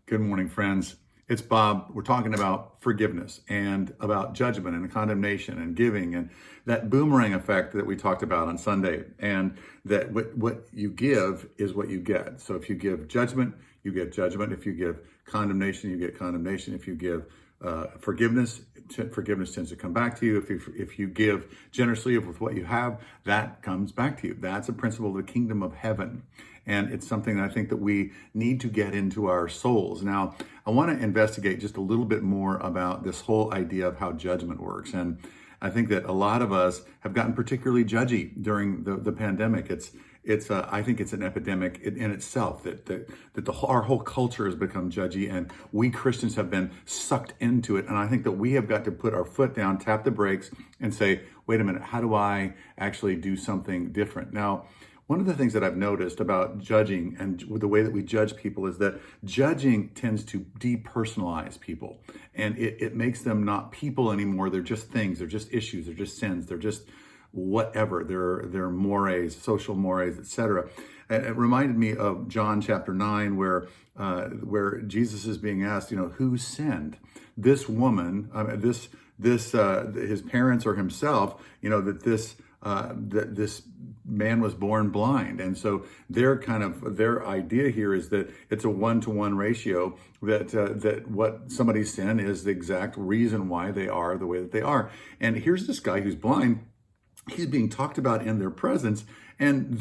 Good morning, friends. It's Bob. We're talking about forgiveness and about judgment and condemnation and giving and that boomerang effect that we talked about on Sunday. And that what you give is what you get. So if you give judgment, you get judgment. If you give condemnation, you get condemnation. If you give forgiveness tends to come back to you. If you give generously with what you have, that comes back to you. That's a principle of the kingdom of heaven. And it's something that I think that we need to get into our souls. Now, I want to investigate just a little bit more about this whole idea of how judgment works. And I think that a lot of us have gotten particularly judgy during the pandemic. I think it's an epidemic in itself that our whole culture has become judgy, and we Christians have been sucked into it. And I think that we have got to put our foot down, tap the brakes, and say, wait a minute, how do I actually do something different? Now, one of the things that I've noticed about judging and the way that we judge people is that judging tends to depersonalize people, and it makes them not people anymore. They're just things, they're just issues, they're just sins, they're just whatever, they're mores, social mores, etc. It reminded me of John chapter 9, where Jesus is being asked, who sinned? This woman, his parents or himself, that this man was born blind. And so their idea here is that it's a 1-to-1 ratio, that what somebody's sin is the exact reason why they are the way that they are. And here's this guy who's blind. He's being talked about in their presence, and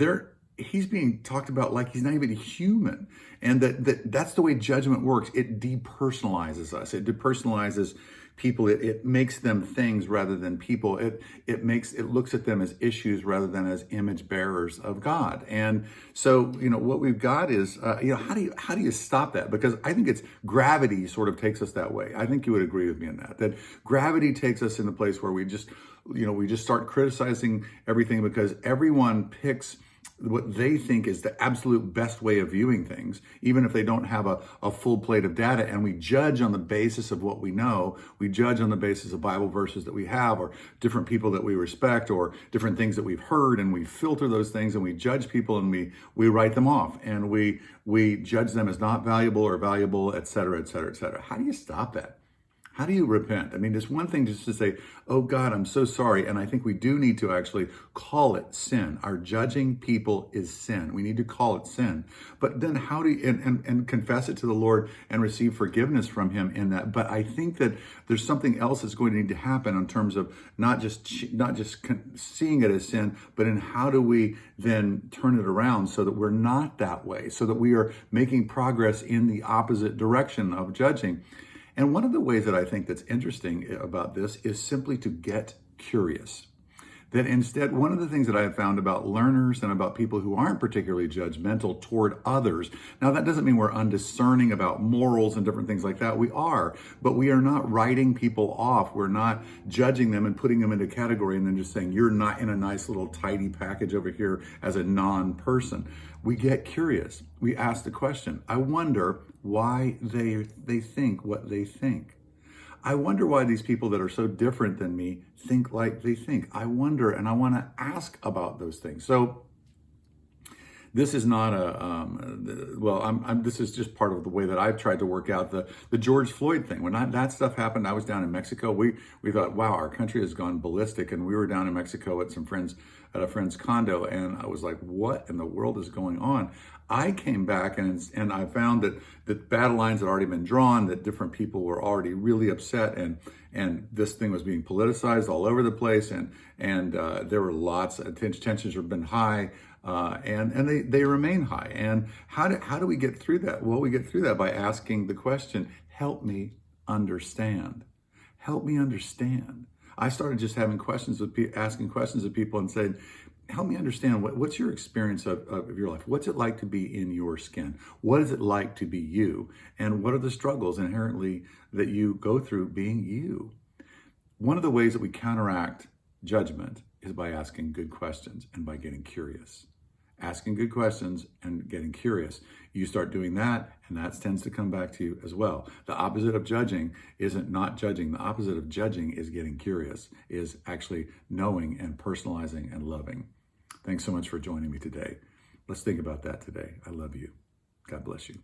he's being talked about like he's not even human. And that's the way judgment works. It depersonalizes us. It depersonalizes people. It makes them things rather than people. It looks at them as issues rather than as image bearers of God. And so, what we've got is, how do you stop that? Because I think it's gravity sort of takes us that way. I think you would agree with me on that gravity takes us in the place where we just start criticizing everything because everyone picks what they think is the absolute best way of viewing things, even if they don't have a full plate of data. And we judge on the basis of what we know. We judge on the basis of Bible verses that we have, or different people that we respect, or different things that we've heard, and we filter those things, and we judge people, and we write them off, and we judge them as not valuable or valuable, et cetera, et cetera, et cetera. How do you stop that? How do you repent? I mean, it's one thing just to say, oh God, I'm so sorry. And I think we do need to actually call it sin. Our judging people is sin. We need to call it sin. But then how do you, and confess it to the Lord and receive forgiveness from him in that. But I think that there's something else that's going to need to happen in terms of not just seeing it as sin, but in how do we then turn it around so that we're not that way, so that we are making progress in the opposite direction of judging. And one of the ways that I think that's interesting about this is simply to get curious. That instead, one of the things that I have found about learners and about people who aren't particularly judgmental toward others, now that doesn't mean we're undiscerning about morals and different things like that. We are, but we are not writing people off. We're not judging them and putting them into a category and then just saying, you're not in a nice little tidy package over here as a non-person. We get curious. We ask the question, I wonder why they think what they think. I wonder why these people that are so different than me think like they think. I wonder, and I want to ask about those things. So this is not this is just part of the way that I've tried to work out the George Floyd thing. When that stuff happened, I was down in Mexico. We thought, wow, our country has gone ballistic. And we were down in Mexico at a friend's condo. And I was like, what in the world is going on? I came back and I found that the battle lines had already been drawn, that different people were already really upset, and this thing was being politicized all over the place, and there were lots of tensions have been high, and they remain high. And how do we get through that? Well, we get through that by asking the question, help me understand. Help me understand. I started just having asking questions of people and saying, help me understand what's your experience of your life? What's it like to be in your skin? What is it like to be you? And what are the struggles inherently that you go through being you? One of the ways that we counteract judgment is by asking good questions and by getting curious. Asking good questions and getting curious. You start doing that, and that tends to come back to you as well. The opposite of judging isn't not judging. The opposite of judging is getting curious, is actually knowing and personalizing and loving. Thanks so much for joining me today. Let's think about that today. I love you. God bless you.